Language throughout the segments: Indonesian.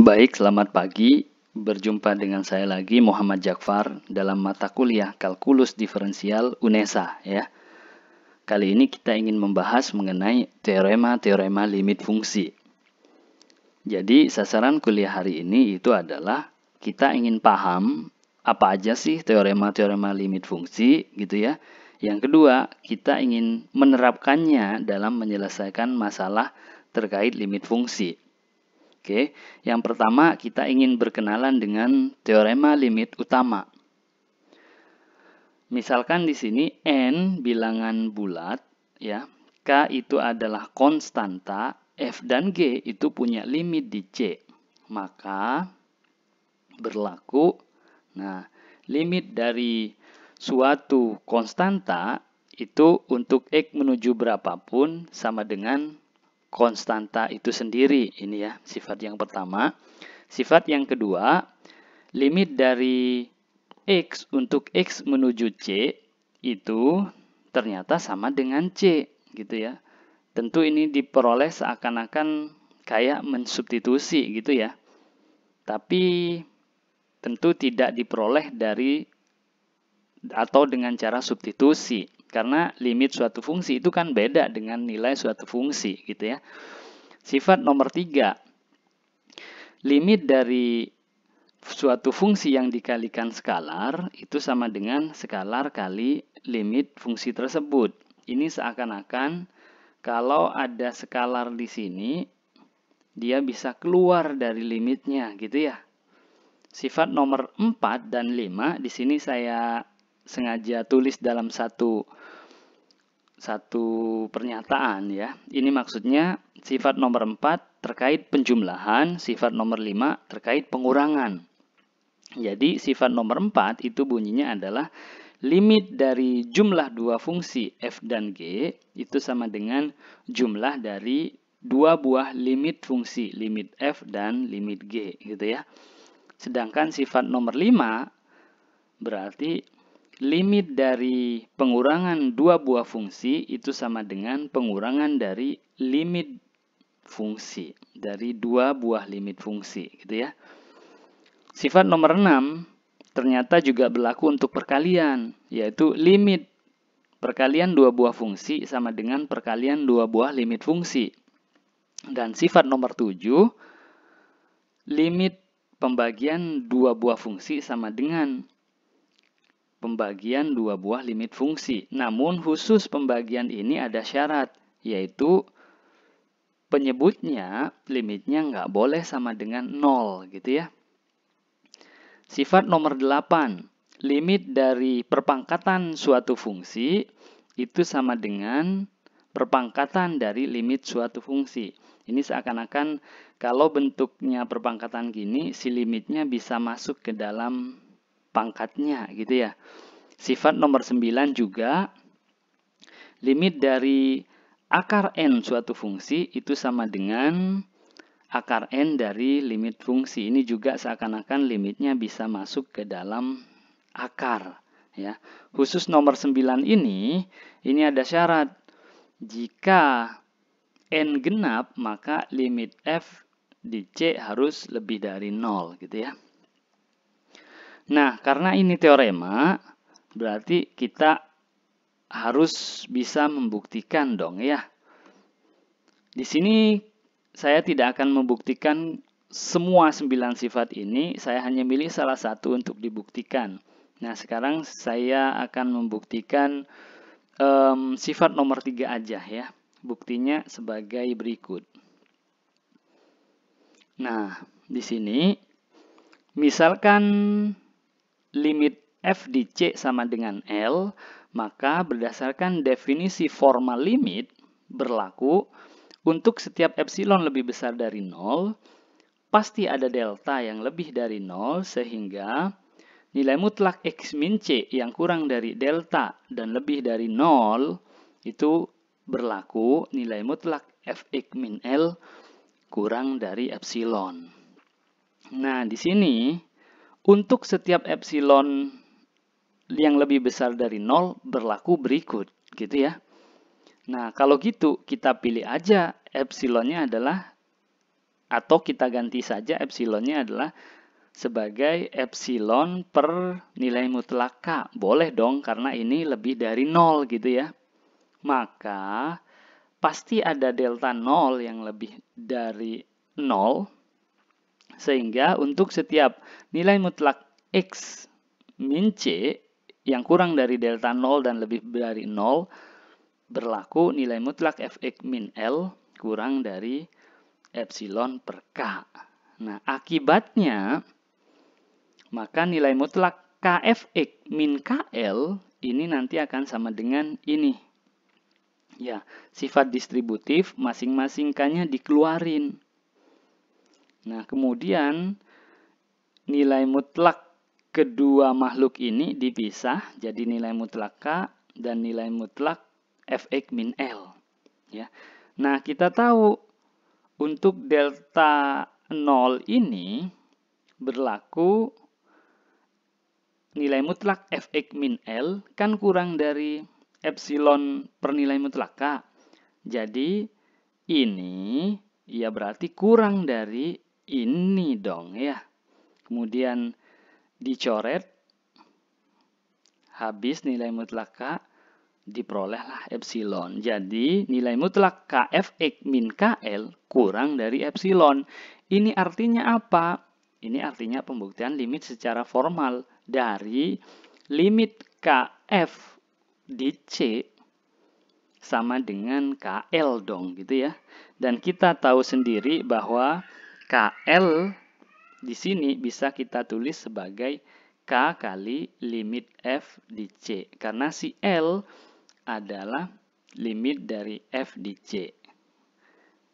Baik, selamat pagi. Berjumpa dengan saya lagi, Muhammad Jakfar, dalam mata kuliah Kalkulus Diferensial UNESA. Ya. Kali ini kita ingin membahas mengenai teorema-teorema limit fungsi. Jadi, sasaran kuliah hari ini itu adalah kita ingin paham apa aja sih teorema-teorema limit fungsi, gitu ya. Yang kedua, kita ingin menerapkannya dalam menyelesaikan masalah terkait limit fungsi. Oke, yang pertama kita ingin berkenalan dengan teorema limit utama. Misalkan di sini n bilangan bulat, ya, k itu adalah konstanta, f dan g itu punya limit di c. Maka berlaku, limit dari suatu konstanta itu untuk x menuju berapapun sama dengan konstanta itu sendiri. Ini ya, sifat yang pertama. Sifat yang kedua, limit dari x untuk x menuju c itu ternyata sama dengan c, gitu ya. Tentu ini diperoleh seakan-akan kayak mensubstitusi gitu ya. Tapi tentu tidak diperoleh dari atau dengan cara substitusi. Karena limit suatu fungsi itu kan beda dengan nilai suatu fungsi, gitu ya. Sifat nomor 3, limit dari suatu fungsi yang dikalikan skalar itu sama dengan skalar kali limit fungsi tersebut. Ini seakan-akan kalau ada skalar di sini, dia bisa keluar dari limitnya, gitu ya. Sifat nomor 4 dan 5, di sini saya sengaja tulis dalam satu pernyataan ya. Ini maksudnya sifat nomor 4 terkait penjumlahan, sifat nomor 5 terkait pengurangan. Jadi sifat nomor 4 itu bunyinya adalah limit dari jumlah dua fungsi f dan g itu sama dengan jumlah dari dua buah limit fungsi, limit f dan limit g, gitu ya. Sedangkan sifat nomor 5 berarti limit dari pengurangan dua buah fungsi itu sama dengan pengurangan dari limit fungsi, dari dua buah limit fungsi, gitu ya. Sifat nomor 6 ternyata juga berlaku untuk perkalian, yaitu limit perkalian dua buah fungsi sama dengan perkalian dua buah limit fungsi. Dan sifat nomor 7, limit pembagian dua buah fungsi sama dengan pembagian dua buah limit fungsi. Namun khusus pembagian ini ada syarat, yaitu penyebutnya limitnya nggak boleh sama dengan 0, gitu ya. Sifat nomor 8, limit dari perpangkatan suatu fungsi itu sama dengan perpangkatan dari limit suatu fungsi. Ini seakan-akan kalau bentuknya perpangkatan gini, si limitnya bisa masuk ke dalam pangkatnya, gitu ya. Sifat nomor 9 juga, limit dari akar n suatu fungsi itu sama dengan akar n dari limit fungsi. Ini juga seakan-akan limitnya bisa masuk ke dalam akar. Ya. Khusus nomor 9 ini ada syarat. Jika n genap, maka limit f di c harus lebih dari 0, gitu ya. Nah, karena ini teorema, berarti kita harus bisa membuktikan dong ya. Di sini saya tidak akan membuktikan semua 9 sifat ini, saya hanya milih salah satu untuk dibuktikan. Nah, sekarang saya akan membuktikan sifat nomor 3 aja ya. Buktinya sebagai berikut. Nah, di sini misalkan limit f di c sama dengan L, maka berdasarkan definisi formal limit berlaku untuk setiap epsilon lebih besar dari 0, pasti ada delta yang lebih dari 0, sehingga nilai mutlak x min c yang kurang dari delta dan lebih dari 0 itu berlaku nilai mutlak fx min L kurang dari epsilon. Nah, di sini untuk setiap epsilon yang lebih besar dari 0 berlaku berikut, gitu ya. Nah, kalau gitu kita pilih aja epsilonnya adalah Atau kita ganti saja epsilonnya adalah sebagai epsilon per nilai mutlak K. Boleh dong, karena ini lebih dari 0 gitu ya. Maka pasti ada delta 0 yang lebih dari 0. Sehingga untuk setiap nilai mutlak X min C yang kurang dari delta 0 dan lebih dari 0, berlaku nilai mutlak Fx min L kurang dari epsilon per K. Nah, akibatnya maka nilai mutlak Kfx min Kl ini nanti akan sama dengan ini. Ya, sifat distributif masing-masing K-nya dikeluarin. Nah, kemudian nilai mutlak kedua makhluk ini dipisah jadi nilai mutlak K dan nilai mutlak Fx min L. Ya. Nah, kita tahu untuk delta 0 ini berlaku nilai mutlak Fx min L kan kurang dari epsilon per nilai mutlak K. Jadi ini ya berarti kurang dari ini dong ya. Kemudian dicoret, habis nilai mutlak K, diperolehlah epsilon. Jadi nilai mutlak Kfx min Kl kurang dari epsilon. Ini artinya apa? Ini artinya pembuktian limit secara formal dari limit Kf di C sama dengan KL dong gitu ya. Dan kita tahu sendiri bahwa KL di sini bisa kita tulis sebagai K kali limit F di C. Karena si L adalah limit dari F di C.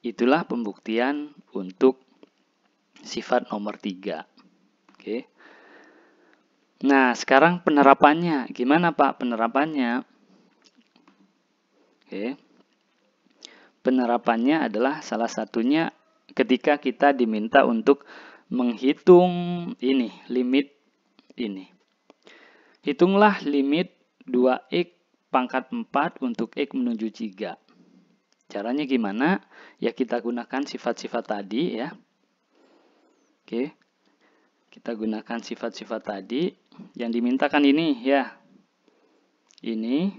Itulah pembuktian untuk sifat nomor 3. Oke. Nah, sekarang penerapannya. Gimana Pak penerapannya? Oke. Penerapannya adalah salah satunya ketika kita diminta untuk menghitung ini, limit ini. Hitunglah limit 2x pangkat 4 untuk x menuju 3. Caranya gimana? Ya kita gunakan sifat-sifat tadi ya. Oke. Kita gunakan sifat-sifat tadi. Yang dimintakan ini ya. Ini.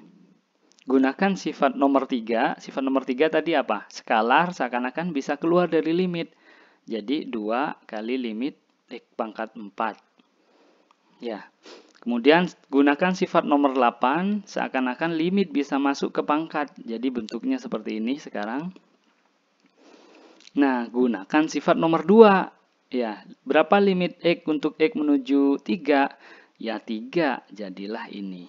Gunakan sifat nomor 3. Sifat nomor 3 tadi apa? Skalar seakan-akan bisa keluar dari limit. Jadi 2 kali limit x pangkat 4. Ya. Kemudian gunakan sifat nomor 8, seakan-akan limit bisa masuk ke pangkat. Jadi bentuknya seperti ini sekarang. Nah, gunakan sifat nomor 2. Ya, berapa limit X untuk X menuju 3? Ya, 3. Jadilah ini.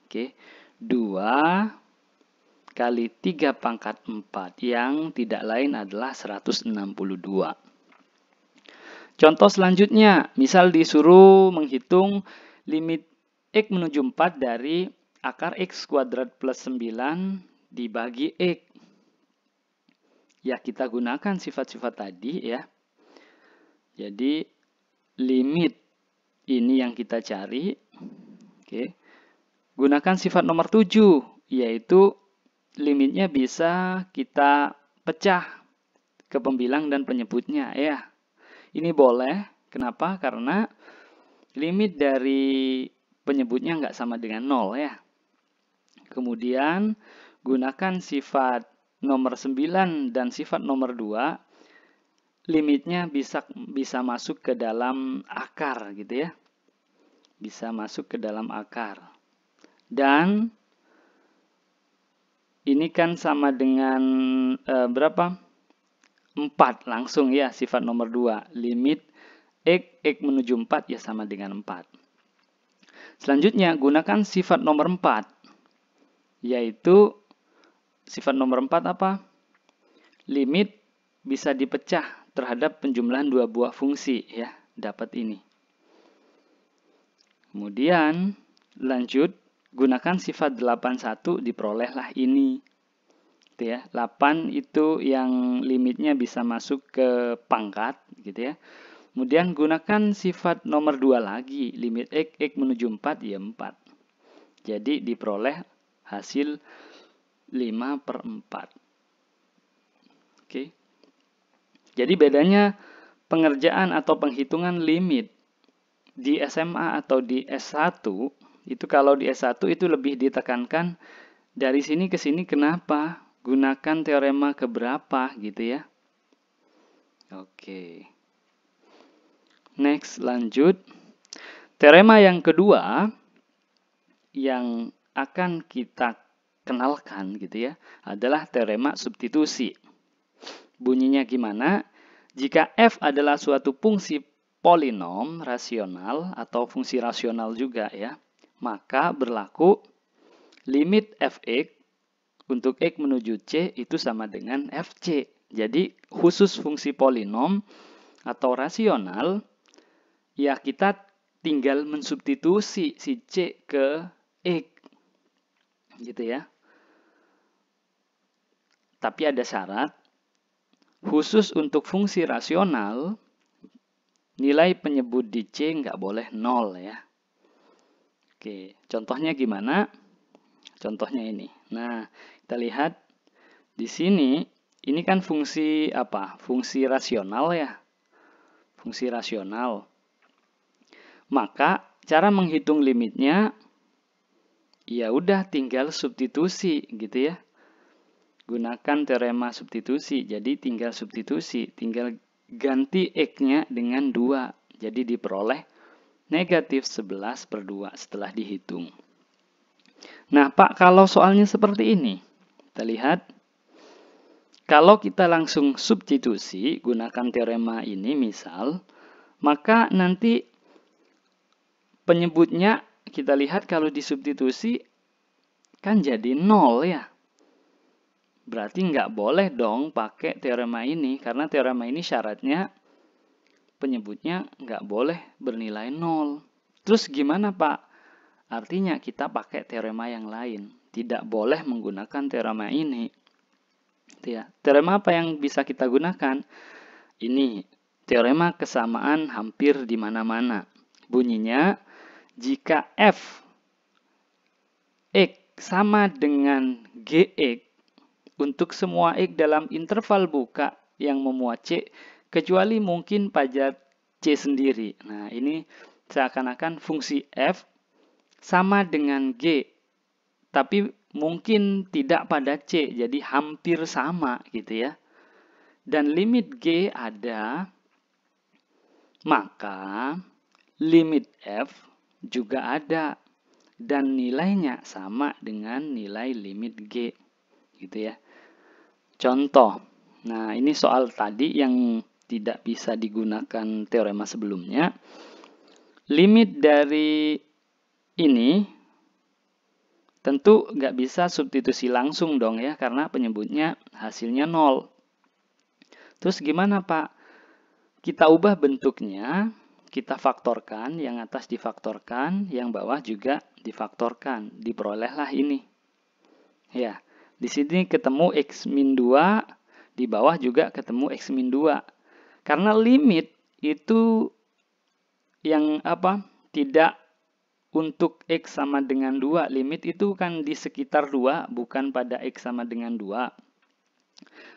Oke. 2 kali 3 pangkat 4, yang tidak lain adalah 162. Contoh selanjutnya, misal disuruh menghitung limit X menuju 4 dari akar X kuadrat plus 9 dibagi X. Ya, kita gunakan sifat-sifat tadi ya. Jadi, limit ini yang kita cari. Oke. Gunakan sifat nomor 7, yaitu limitnya bisa kita pecah ke pembilang dan penyebutnya ya. Ini boleh. Kenapa? Karena limit dari penyebutnya nggak sama dengan 0 ya. Kemudian gunakan sifat nomor 9 dan sifat nomor 2. Limitnya bisa masuk ke dalam akar gitu ya. Bisa masuk ke dalam akar. Dan ini kan sama dengan berapa? 4 langsung ya sifat nomor 2. Limit X menuju 4 ya sama dengan 4. Selanjutnya gunakan sifat nomor 4. Yaitu sifat nomor 4 apa? Limit bisa dipecah terhadap penjumlahan dua buah fungsi ya. Dapat ini. Kemudian lanjut gunakan sifat 81 diperolehlah ini. Gitu ya. 8 itu yang limitnya bisa masuk ke pangkat gitu ya. Kemudian gunakan sifat nomor 2 lagi, limit X menuju 4 ya 4. Jadi diperoleh hasil 5/4. Oke. Jadi bedanya pengerjaan atau penghitungan limit di SMA atau di S1, itu kalau di S1 itu lebih ditekankan dari sini ke sini kenapa, gunakan teorema keberapa gitu ya. Oke. Next, lanjut. Teorema yang kedua yang akan kita kenalkan gitu ya adalah teorema substitusi. Bunyinya gimana? Jika f adalah suatu fungsi polinom rasional atau fungsi rasional juga ya, maka berlaku limit fx untuk x menuju c itu sama dengan fc. Jadi khusus fungsi polinom atau rasional, ya kita tinggal mensubstitusi si c ke x gitu ya. Tapi ada syarat, khusus untuk fungsi rasional, nilai penyebut di C nggak boleh 0 ya. Oke, contohnya gimana? Contohnya ini. Nah, kita lihat di sini, ini kan fungsi apa? Fungsi rasional ya. Fungsi rasional. Maka cara menghitung limitnya, ya udah tinggal substitusi gitu ya. Gunakan teorema substitusi, jadi tinggal substitusi, tinggal ganti x-nya dengan 2. Jadi diperoleh negatif 11/2 setelah dihitung. Nah Pak, kalau soalnya seperti ini, kita lihat, kalau kita langsung substitusi, gunakan teorema ini misal, maka nanti penyebutnya kita lihat kalau disubstitusi, kan jadi 0 ya. Berarti nggak boleh dong pakai teorema ini, karena teorema ini syaratnya penyebutnya nggak boleh bernilai 0. Terus gimana Pak? Artinya kita pakai teorema yang lain. Tidak boleh menggunakan teorema ini. Ya. Teorema apa yang bisa kita gunakan? Ini, teorema kesamaan hampir di mana-mana. Bunyinya, jika f x sama dengan gx, untuk semua x dalam interval buka yang memuat C, kecuali mungkin pada C sendiri. Nah, ini seakan-akan fungsi f sama dengan G, tapi mungkin tidak pada C, jadi hampir sama gitu ya. Dan limit G ada, maka limit f juga ada. Dan nilainya sama dengan nilai limit G. Gitu ya. Contoh, nah ini soal tadi yang tidak bisa digunakan teorema sebelumnya. Limit dari ini tentu nggak bisa substitusi langsung dong ya, karena penyebutnya hasilnya 0. Terus gimana Pak? Kita ubah bentuknya, kita faktorkan, yang atas difaktorkan, yang bawah juga difaktorkan. Diperolehlah ini. Ya. Di sini ketemu x min 2, di bawah juga ketemu x min 2. Karena limit itu yang apa? Tidak untuk x sama dengan 2. Limit itu kan di sekitar 2, bukan pada x sama dengan 2.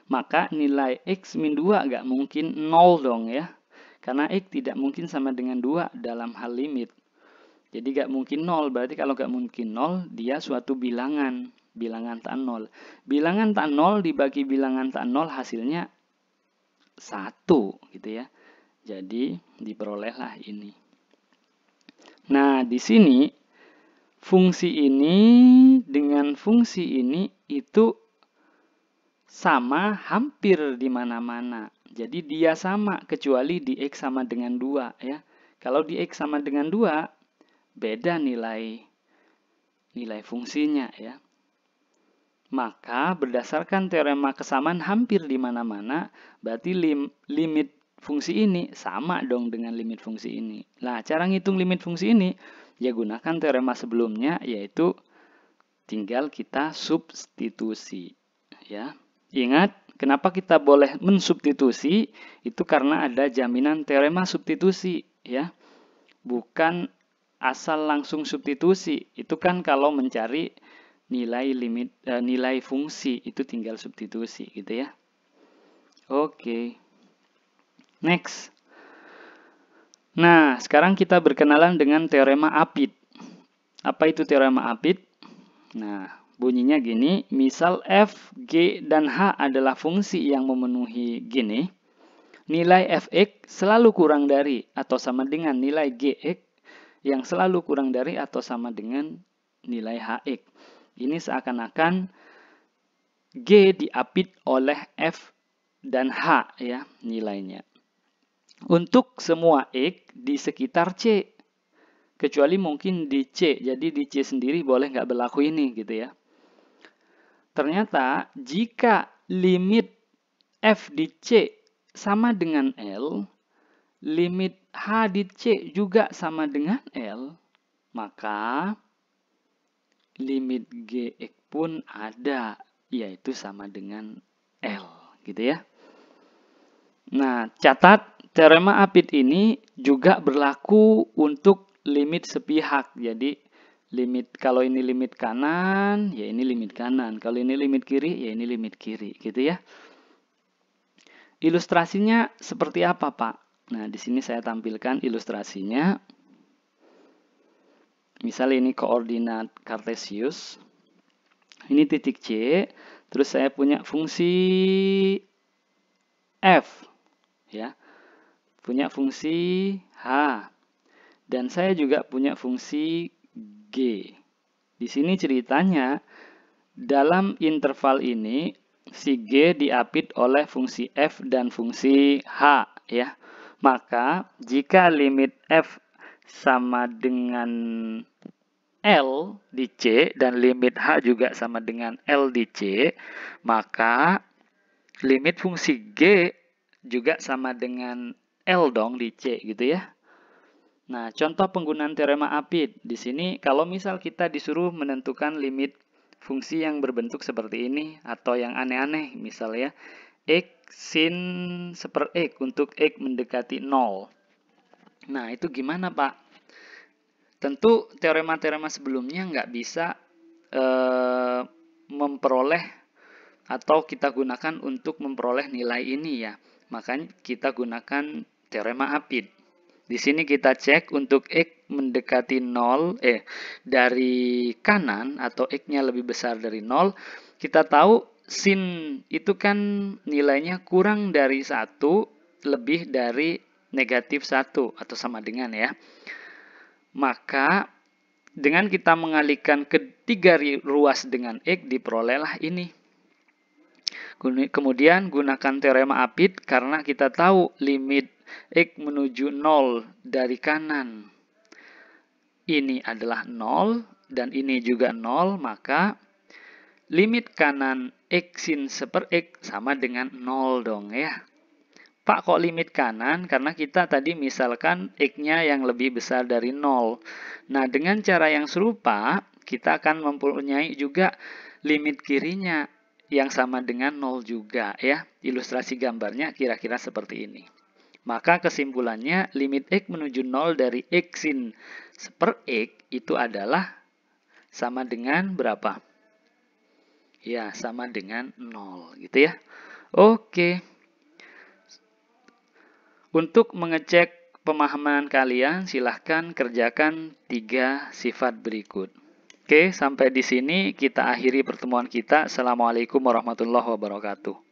Maka nilai x min 2 nggak mungkin 0 dong ya. Karena x tidak mungkin sama dengan 2 dalam hal limit. Jadi nggak mungkin 0, berarti kalau nggak mungkin 0, dia suatu bilangan. Bilangan tak 0. Bilangan tak 0 dibagi bilangan tak 0 hasilnya 1 gitu ya. Jadi diperolehlah ini. Nah, di sini fungsi ini dengan fungsi ini itu sama hampir di mana-mana. Jadi dia sama kecuali di x sama dengan 2 ya. Kalau di x sama dengan 2 beda nilai fungsinya ya. Maka berdasarkan teorema kesamaan hampir di mana-mana, berarti limit fungsi ini sama dong dengan limit fungsi ini. Nah, cara ngitung limit fungsi ini, ya gunakan teorema sebelumnya, yaitu tinggal kita substitusi. Ya. Ingat, kenapa kita boleh mensubstitusi? Itu karena ada jaminan teorema substitusi. Ya. Bukan asal langsung substitusi. Itu kan kalau mencari nilai fungsi itu tinggal substitusi gitu ya. Oke. Next. Nah, sekarang kita berkenalan dengan teorema Apit. Apa itu teorema Apit? Nah, bunyinya gini, misal f, g, dan h adalah fungsi yang memenuhi gini, nilai fx selalu kurang dari atau sama dengan nilai gx yang selalu kurang dari atau sama dengan nilai hx. Ini seakan-akan g diapit oleh f dan h ya nilainya. Untuk semua x di sekitar c, kecuali mungkin di C, jadi di C sendiri boleh nggak berlaku ini gitu ya. Ternyata jika limit F di C sama dengan L, limit H di C juga sama dengan L, maka limit Gx pun ada, yaitu sama dengan L gitu ya. Nah, catat teorema Apit ini juga berlaku untuk limit sepihak. Jadi limit kalau ini limit kanan, ya ini limit kanan. Kalau ini limit kiri, ya ini limit kiri, gitu ya. Ilustrasinya seperti apa, Pak? Nah, di sini saya tampilkan ilustrasinya. Misal ini koordinat Kartesius. Ini titik C, terus saya punya fungsi F, ya. Punya fungsi H. Dan saya juga punya fungsi G. Di sini ceritanya, dalam interval ini, si G diapit oleh fungsi F dan fungsi H. Ya. Maka, jika limit F sama dengan L di C, dan limit H juga sama dengan L di C, maka limit fungsi G juga sama dengan L dong di C gitu ya. Nah, contoh penggunaan teorema Apit. Di sini kalau misal kita disuruh menentukan limit fungsi yang berbentuk seperti ini atau yang aneh-aneh, misalnya X sin seper X untuk X mendekati 0. Nah, itu gimana, Pak? Tentu teorema-teorema sebelumnya nggak bisa memperoleh atau kita gunakan untuk memperoleh nilai ini ya. Makanya kita gunakan teorema Apit. Di sini kita cek untuk X mendekati 0, dari kanan atau X-nya lebih besar dari 0. Kita tahu sin itu kan nilainya kurang dari 1, lebih dari negatif 1 atau sama dengan ya. Maka dengan kita mengalihkan ketiga ruas dengan X, diperolehlah ini. Kemudian gunakan teorema Apit karena kita tahu limit X menuju 0 dari kanan ini adalah 0 dan ini juga 0, maka limit kanan X sin seper X sama dengan 0 dong ya. Pak, kok limit kanan? Karena kita tadi misalkan X-nya yang lebih besar dari 0. Nah, dengan cara yang serupa, kita akan mempunyai juga limit kirinya yang sama dengan 0 juga ya. Ilustrasi gambarnya kira-kira seperti ini. Maka kesimpulannya limit X menuju 0 dari X sin seper X itu adalah sama dengan berapa? Ya, sama dengan 0 gitu ya. Oke. Untuk mengecek pemahaman kalian, silahkan kerjakan 3 sifat berikut. Oke, sampai di sini kita akhiri pertemuan kita. Assalamualaikum warahmatullahi wabarakatuh.